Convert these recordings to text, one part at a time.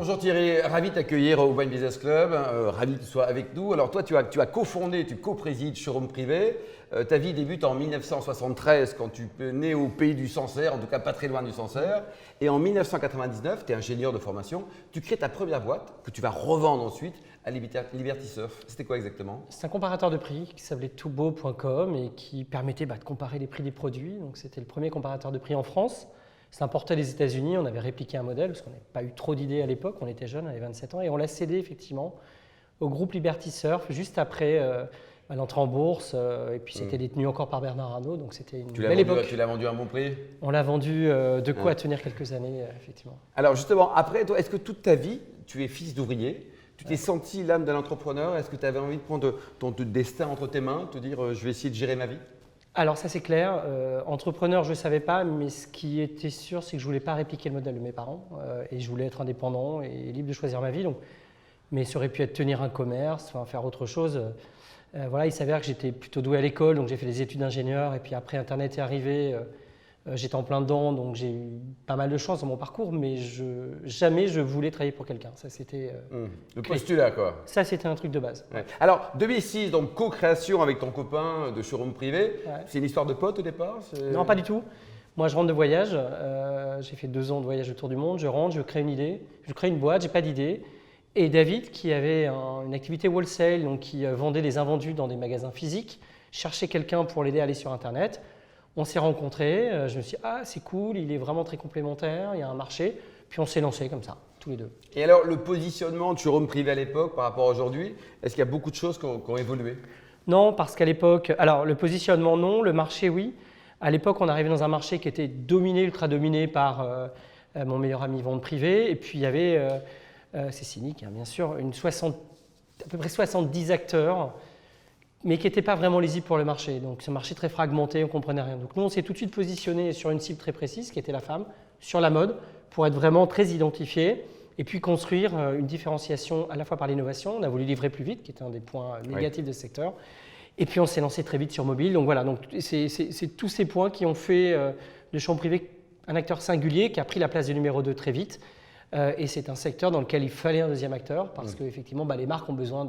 Bonjour Thierry, ravi de t'accueillir au Wine Business Club, ravi que tu sois avec nous. Alors toi, tu as cofondé, tu co-présides Showroom Privé. Ta vie débute en 1973 quand tu es né au pays du Sancerre, en tout cas pas très loin du Sancerre. Et en 1999, tu es ingénieur de formation, tu crées ta première boîte que tu vas revendre ensuite à Liberty Surf. C'était quoi exactement? C'est un comparateur de prix qui s'appelait toutbeau.com et qui permettait de comparer les prix des produits. Donc c'était le premier comparateur de prix en France. C'est importé des États-Unis, on avait répliqué un modèle parce qu'on n'avait pas eu trop d'idées à l'époque, on était jeunes, on avait 27 ans, et on l'a cédé effectivement au groupe Liberty Surf juste après l'entrée en bourse, et puis c'était détenu encore par Bernard Arnault, donc c'était une belle époque. Tu l'as vendu à un bon prix? On l'a vendu de quoi tenir quelques années, effectivement. Alors justement, après, toi, est-ce que toute ta vie, tu es fils d'ouvrier? Tu t'es senti l'âme d'un entrepreneur? Est-ce que tu avais envie de prendre ton destin entre tes mains, te dire je vais essayer de gérer ma vie? Alors ça c'est clair, entrepreneur je ne savais pas, mais ce qui était sûr c'est que je ne voulais pas répliquer le modèle de mes parents et je voulais être indépendant et libre de choisir ma vie. Donc, mais ça aurait pu être tenir un commerce, faire autre chose. Voilà, il s'avère que j'étais plutôt doué à l'école, donc j'ai fait des études d'ingénieur et puis après Internet est arrivé, j'étais en plein dedans, donc j'ai eu pas mal de chance dans mon parcours, mais jamais je voulais travailler pour quelqu'un. Ça c'était le postulat quoi. Ça c'était un truc de base. Ouais. Alors 2006, donc co-création avec ton copain de Showroom Privé. Ouais. C'est une histoire de potes au départ? Non, pas du tout. Moi je rentre de voyage, j'ai fait 2 ans de voyage autour du monde, je rentre, je crée une idée, je crée une boîte, j'ai pas d'idée. Et David, qui avait une activité wholesale, donc qui vendait des invendus dans des magasins physiques, cherchait quelqu'un pour l'aider à aller sur Internet. On s'est rencontrés, je me suis dit « Ah, c'est cool, il est vraiment très complémentaire, il y a un marché ». Puis on s'est lancés comme ça, tous les deux. Et alors, le positionnement de Showroom Privé à l'époque par rapport à aujourd'hui, est-ce qu'il y a beaucoup de choses qui ont évolué? Non, parce qu'à l'époque… Alors, le positionnement, non. Le marché, oui. À l'époque, on arrivait dans un marché qui était dominé, ultra dominé par mon meilleur ami vente privée. Et puis, il y avait… c'est cynique, hein, bien sûr, à peu près 70 acteurs, mais qui n'étaient pas vraiment lisibles pour le marché. Donc, ce marché très fragmenté, on ne comprenait rien. Donc, nous, on s'est tout de suite positionné sur une cible très précise, qui était la femme, sur la mode, pour être vraiment très identifié, et puis construire une différenciation à la fois par l'innovation. On a voulu livrer plus vite, qui était un des points négatifs de ce secteur. Et puis, on s'est lancé très vite sur mobile. Donc, voilà, donc, c'est tous ces points qui ont fait de Showroom Privé un acteur singulier, qui a pris la place du numéro 2 très vite. Et c'est un secteur dans lequel il fallait un deuxième acteur parce qu'effectivement, les marques ont besoin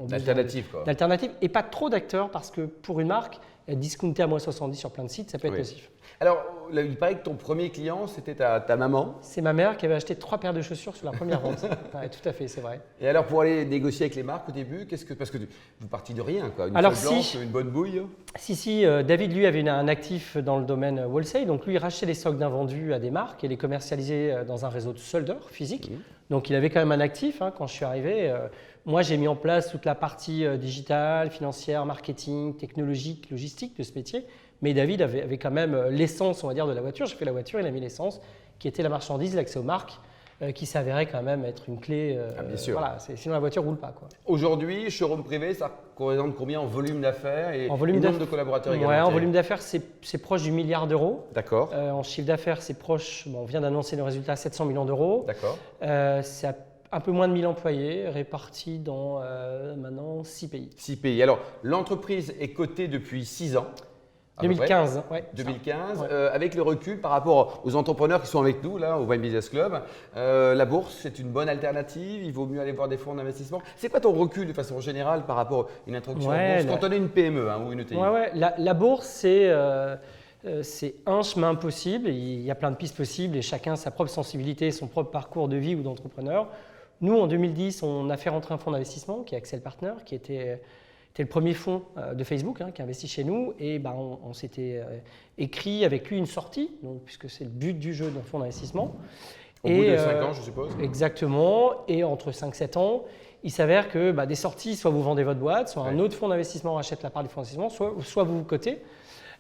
d'alternatives. D'alternatives et pas trop d'acteurs parce que pour une marque, discounter à moins 70 sur plein de sites, ça peut être nocif. Alors, il paraît que ton premier client, c'était ta maman. C'est ma mère qui avait acheté 3 paires de chaussures sur la première vente. Ouais, tout à fait, c'est vrai. Et alors, pour aller négocier avec les marques au début, parce que vous partiez de rien, quoi. Une feuille blanche, une bonne bouille. Si, David, lui, avait un actif dans le domaine wholesale. Donc, lui, il rachetait les stocks d'invendus à des marques et les commercialisait dans un réseau de soldeurs physiques. Donc, il avait quand même un actif quand je suis arrivé. Moi, j'ai mis en place toute la partie digitale, financière, marketing, technologique, logistique de ce métier. Mais David avait quand même l'essence, on va dire, de la voiture. J'ai fait la voiture, il a mis l'essence, qui était la marchandise, l'accès aux marques, qui s'avérait quand même être une clé. Bien sûr. Voilà, sinon la voiture ne roule pas. Aujourd'hui, Showroom Privé, ça représente combien en volume d'affaires et nombre de collaborateurs également? En volume d'affaires, c'est proche du milliard d'euros. D'accord. En chiffre d'affaires, c'est proche, on vient d'annoncer le résultat, 700 millions d'euros. D'accord. C'est un peu moins de 1000 employés répartis dans maintenant 6 pays. 6 pays. Alors, l'entreprise est cotée depuis 6 ans. 2015, ouais. 2015, avec le recul par rapport aux entrepreneurs qui sont avec nous là au Wine Business Club, la bourse c'est une bonne alternative, il vaut mieux aller voir des fonds d'investissement. C'est quoi ton recul de façon générale par rapport à une introduction à la bourse quand on est une PME ou une ETI? La bourse c'est un chemin possible, il y a plein de pistes possibles et chacun a sa propre sensibilité, son propre parcours de vie ou d'entrepreneur. Nous en 2010 on a fait rentrer un fonds d'investissement qui est Accel Partners, qui était le premier fonds de Facebook qui a investi chez nous et on s'était écrit avec lui une sortie, donc, puisque c'est le but du jeu d'un fonds d'investissement. Au bout de 5 ans, je suppose. Exactement, et entre 5-7 ans, il s'avère que des sorties, soit vous vendez votre boîte, soit un autre fonds d'investissement rachète la part du fonds d'investissement, soit vous cotez.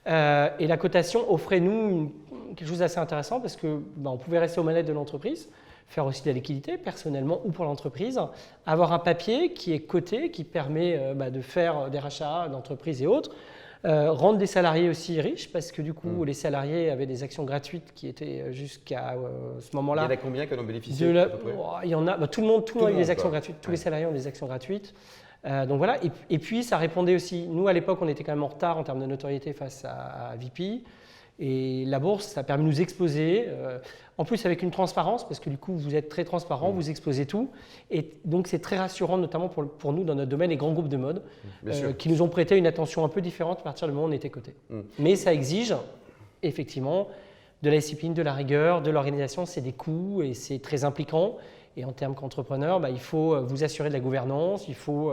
Et la cotation offrait nous quelque chose d'assez intéressant parce qu'on pouvait rester aux manettes de l'entreprise, faire aussi de la liquidité personnellement ou pour l'entreprise, avoir un papier qui est coté, qui permet de faire des rachats d'entreprises et autres, rendre des salariés aussi riches parce que du coup les salariés avaient des actions gratuites qui étaient jusqu'à ce moment-là. Il y en a combien qui en ont bénéficié à peu près? Il y en a, tout le monde a eu des actions gratuites, tous les salariés ont des actions gratuites. Donc voilà, et puis ça répondait aussi, nous à l'époque on était quand même en retard en termes de notoriété face à VP. Et la bourse, ça a permis de nous exposer, en plus avec une transparence, parce que du coup, vous êtes très transparent, vous exposez tout. Et donc, c'est très rassurant, notamment pour nous, dans notre domaine, les grands groupes de mode, qui nous ont prêté une attention un peu différente à partir du moment où on était coté. Mais ça exige, effectivement, de la discipline, de la rigueur, de l'organisation. C'est des coûts et c'est très impliquant. Et en termes qu'entrepreneur, il faut vous assurer de la gouvernance, il faut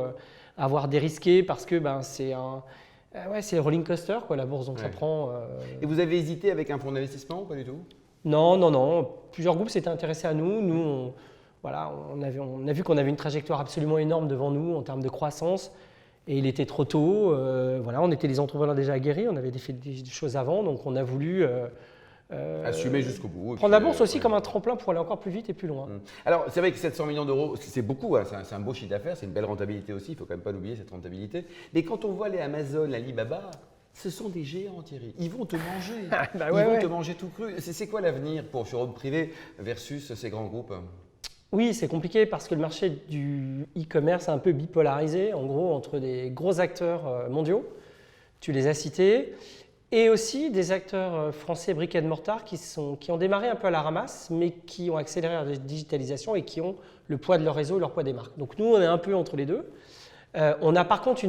avoir des risqués parce que c'est c'est le rolling coaster, quoi, la bourse, donc ça prend… Et vous avez hésité avec un fonds d'investissement ou pas du tout? Non. Plusieurs groupes s'étaient intéressés à nous. Nous, on a vu qu'on avait une trajectoire absolument énorme devant nous en termes de croissance. Et il était trop tôt. On était des entrepreneurs déjà aguerris, on avait fait des choses avant, donc on a voulu… assumer jusqu'au bout. Prendre la bourse aussi comme un tremplin pour aller encore plus vite et plus loin. Alors, c'est vrai que 700 millions d'euros, c'est beaucoup, hein, c'est un beau chiffre d'affaires, c'est une belle rentabilité aussi, il ne faut quand même pas l'oublier cette rentabilité. Mais quand on voit les Amazon, Alibaba, ce sont des géants, Thierry. Ils vont te manger. Ils vont te manger tout cru. C'est quoi l'avenir pour showroom privé versus ces grands groupes? Oui, c'est compliqué parce que le marché du e-commerce est un peu bipolarisé, en gros, entre des gros acteurs mondiaux, tu les as cités, et aussi des acteurs français brick and mortar qui ont démarré un peu à la ramasse, mais qui ont accéléré la digitalisation et qui ont le poids de leur réseau et leur poids des marques. Donc nous, on est un peu entre les deux. On a par contre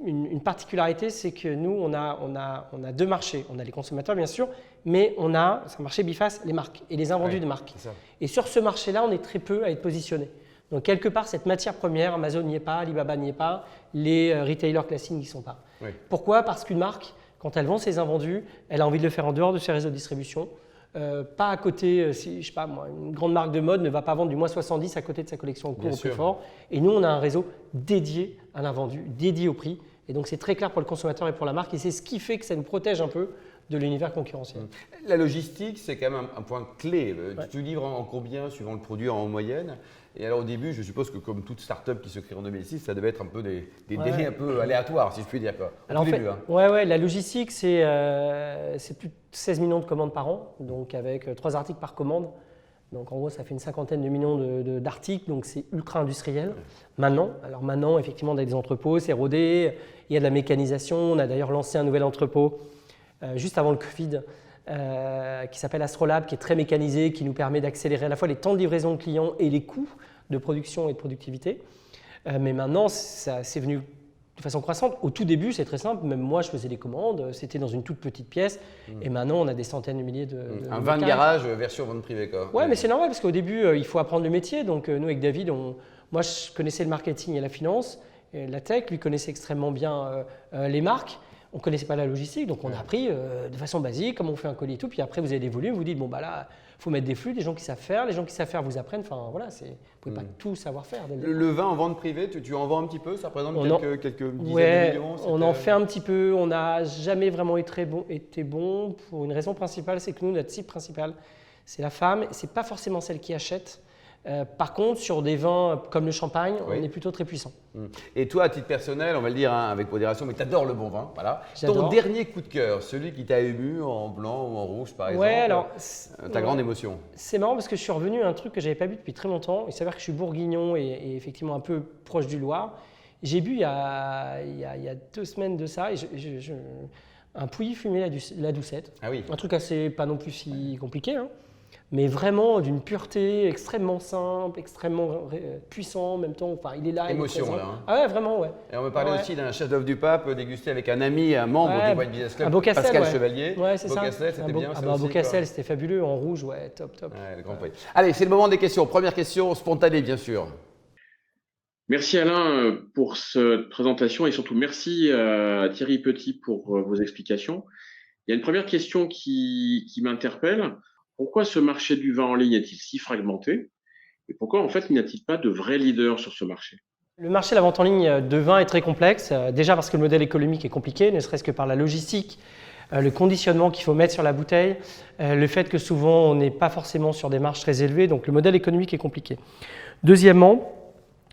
une particularité, c'est que nous, on a deux marchés. On a les consommateurs, bien sûr, mais c'est un marché biface, les marques et les invendus de marques. Et sur ce marché-là, on est très peu à être positionné. Donc quelque part, cette matière première, Amazon n'y est pas, Alibaba n'y est pas, les retailers classiques n'y sont pas. Pourquoi? Parce qu'une marque, quand elle vend ses invendus, elle a envie de le faire en dehors de ses réseaux de distribution. Pas à côté, je sais pas moi, une grande marque de mode ne va pas vendre du moins 70 à côté de sa collection au cours au plus fort. Et nous, on a un réseau dédié à l'invendu, dédié au prix. Et donc, c'est très clair pour le consommateur et pour la marque. Et c'est ce qui fait que ça nous protège un peu de l'univers concurrentiel. La logistique, c'est quand même un point clé. Tu livres en combien suivant le produit en moyenne? Et alors au début, je suppose que comme toute start-up qui se crée en 2006, ça devait être un peu des délais un peu aléatoires, si je puis dire. Alors la logistique, c'est plus de 16 millions de commandes par an, donc avec 3 articles par commande. Donc en gros, ça fait une cinquantaine de millions d'articles, donc c'est ultra industriel. Maintenant, effectivement, on a des entrepôts, c'est rodé, il y a de la mécanisation. On a d'ailleurs lancé un nouvel entrepôt juste avant le Covid qui s'appelle Astrolab, qui est très mécanisé, qui nous permet d'accélérer à la fois les temps de livraison de clients et les coûts de production et de productivité. Mais maintenant, c'est venu de façon croissante. Au tout début, c'est très simple. Même moi, je faisais des commandes. C'était dans une toute petite pièce. Et maintenant, on a des centaines de milliers de un van de garage version vente privée, quoi. Ouais, mais c'est normal parce qu'au début, il faut apprendre le métier. Donc, nous, avec David, moi, je connaissais le marketing et la finance, et la tech. Lui connaissait extrêmement bien les marques. On ne connaissait pas la logistique, donc on a appris de façon basique comment on fait un colis et tout. Puis après, vous avez des volumes, vous dites, bon, là, il faut mettre des flux, des gens qui savent faire. Les gens qui savent faire vous apprennent. Enfin, voilà, vous ne pouvez pas tout savoir faire. Le vin en vente privée, tu en vends un petit peu? Ça représente quelques dizaines de millions? On en fait un petit peu. On n'a jamais vraiment été bon pour une raison principale, c'est que nous, notre cible principale, c'est la femme. Ce n'est pas forcément celle qui achète. Par contre, sur des vins comme le champagne, on est plutôt très puissant. Et toi, à titre personnel, on va le dire avec modération, mais tu adores le bon vin. Voilà. J'adore. Ton dernier coup de cœur, celui qui t'a ému en blanc ou en rouge, par exemple, ta grande émotion. C'est marrant parce que je suis revenu à un truc que je n'avais pas bu depuis très longtemps. Il s'avère que je suis bourguignon et effectivement un peu proche du Loir. J'ai bu il y a 2 semaines de ça, un Pouilly fumé la Doucette. Ah oui. Un truc assez pas non plus si compliqué, hein. Mais vraiment d'une pureté extrêmement simple, extrêmement puissant en même temps. Enfin, il est là. Émotion, il est là. Hein. Ah ouais, vraiment, ouais. Et on me parlait aussi d'un chef-d'œuvre du pape dégusté avec un ami, un membre du Wine Business Club, Beaucassel, Pascal Chevalier. Ouais, c'est ça. Beaucassel, c'était bien. Beaucassel, c'était fabuleux, en rouge, ouais, top. Ouais, le Grand Prix. Allez, c'est le moment des questions. Première question, spontanée, bien sûr. Merci Alain pour cette présentation et surtout merci à Thierry Petit pour vos explications. Il y a une première question qui m'interpelle. Pourquoi ce marché du vin en ligne est-il si fragmenté? Et pourquoi en fait il n'y a-t-il pas de vrais leaders sur ce marché? Le marché de la vente en ligne de vin est très complexe. Déjà parce que le modèle économique est compliqué, ne serait-ce que par la logistique, le conditionnement qu'il faut mettre sur la bouteille, le fait que souvent on n'est pas forcément sur des marges très élevées, donc le modèle économique est compliqué. Deuxièmement,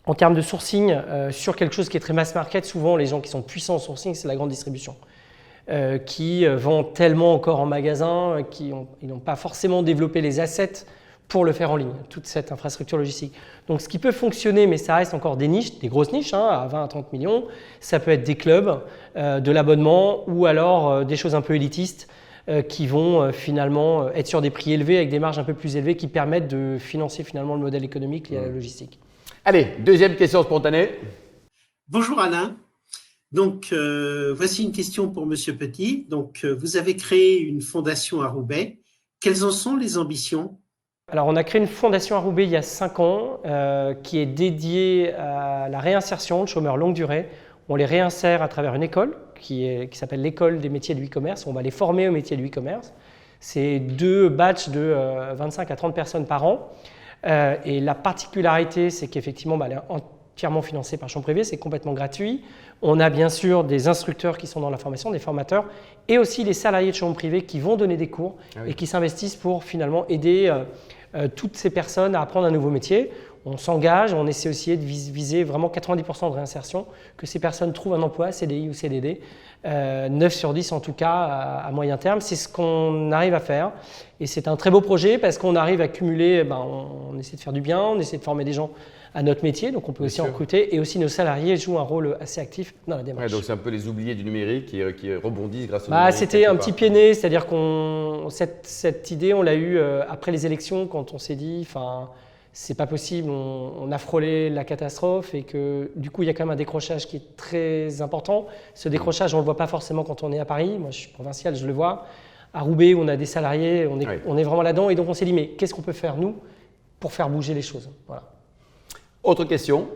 en termes de sourcing, sur quelque chose qui est très mass market, souvent les gens qui sont puissants en sourcing, c'est la grande distribution. Qui vendent tellement encore en magasin, ils n'ont pas forcément développé les assets pour le faire en ligne, toute cette infrastructure logistique. Donc ce qui peut fonctionner, mais ça reste encore des niches, des grosses niches, hein, à 20 à 30 millions, ça peut être des clubs, de l'abonnement ou alors des choses un peu élitistes, qui vont finalement être sur des prix élevés avec des marges un peu plus élevées qui permettent de financer finalement le modèle économique lié à la logistique. Allez, deuxième question spontanée. Bonjour Alain. Donc, voici une question pour Monsieur Petit. Donc, vous avez créé une fondation à Roubaix. Quelles en sont les ambitions? Alors, on a créé une fondation à Roubaix il y a 5 ans qui est dédiée à la réinsertion de chômeurs longue durée. On les réinsère à travers une école qui s'appelle l'école des métiers du e-commerce. On va les former aux métiers du e-commerce. C'est 2 batchs de 25 à 30 personnes par an. Et la particularité, c'est qu'effectivement, elle est entièrement financée par champ privé, c'est complètement gratuit. On a bien sûr des instructeurs qui sont dans la formation, des formateurs, et aussi les salariés de chambre privée qui vont donner des cours et qui s'investissent pour finalement aider toutes ces personnes à apprendre un nouveau métier. On s'engage, on essaie aussi de viser vraiment 90% de réinsertion, que ces personnes trouvent un emploi, CDI ou CDD, 9 sur 10 en tout cas à moyen terme. C'est ce qu'on arrive à faire et c'est un très beau projet parce qu'on arrive à cumuler, on essaie de faire du bien, on essaie de former des gens à notre métier, donc on peut aussi en recruter et aussi nos salariés jouent un rôle assez actif dans la démarche. Ouais, donc c'est un peu les oubliés du numérique qui rebondissent grâce au numérique. C'était un petit pied né, c'est-à-dire que cette idée, on l'a eue après les élections quand on s'est dit, c'est pas possible, on a frôlé la catastrophe et que du coup il y a quand même un décrochage qui est très important. Ce décrochage, on le voit pas forcément quand on est à Paris. Moi je suis provincial, je le vois. À Roubaix, on a des salariés, on est vraiment là-dedans et donc on s'est dit mais qu'est-ce qu'on peut faire nous pour faire bouger les choses? Voilà. Autre question?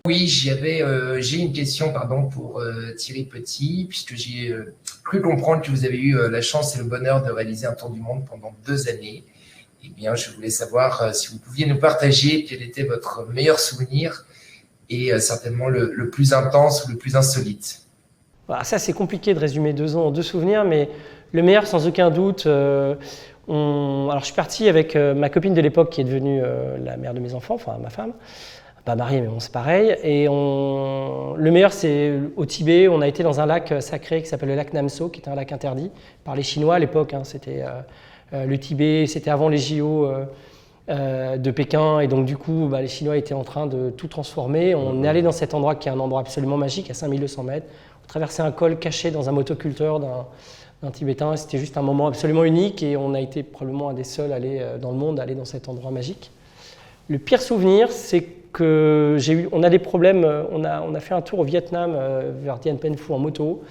Oui, j'ai une question pour Thierry Petit, puisque j'ai cru comprendre que vous avez eu la chance et le bonheur de réaliser un tour du monde pendant 2 années. Eh bien, je voulais savoir si vous pouviez nous partager quel était votre meilleur souvenir et certainement le plus intense ou le plus insolite. Voilà, ça, c'est compliqué de résumer 2 ans en 2 souvenirs, mais le meilleur, sans aucun doute, alors je suis parti avec ma copine de l'époque qui est devenue la mère de mes enfants, enfin ma femme. Pas mariée, mais bon, c'est pareil. Et le meilleur, c'est au Tibet. On a été dans un lac sacré qui s'appelle le lac Namso, qui était un lac interdit par les Chinois à l'époque. C'était le Tibet, c'était avant les JO de Pékin. Et donc, du coup, les Chinois étaient en train de tout transformer. On est allé dans cet endroit qui est un endroit absolument magique, à 5200 mètres. On traversait un col caché dans un motoculteur d'un Tibétain. C'était juste un moment absolument unique. Et on a été probablement un des seuls dans le monde à aller dans cet endroit magique. Le pire souvenir, c'est on a des problèmes, on a fait un tour au Vietnam vers Dien Bien Phu en moto.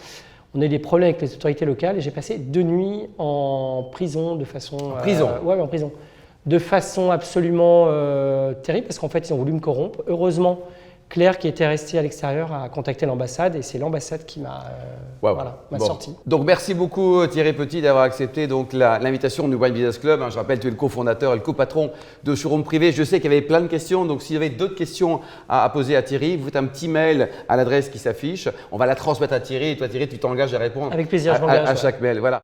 On a eu des problèmes avec les autorités locales et j'ai passé 2 nuits en prison de façon… En prison en prison. De façon absolument terrible parce qu'en fait, ils ont voulu me corrompre. Heureusement, Claire, qui était restée à l'extérieur, a contacté l'ambassade et c'est l'ambassade qui m'a sorti. Donc merci beaucoup Thierry Petit d'avoir accepté l'invitation du Wine Business Club. Je rappelle, tu es le cofondateur et le copatron de Showroom Privé. Je sais qu'il y avait plein de questions, donc s'il y avait d'autres questions à poser à Thierry, vous faites un petit mail à l'adresse qui s'affiche. On va la transmettre à Thierry et toi Thierry, tu t'engages à répondre avec plaisir, je m'engage, à chaque mail. Voilà.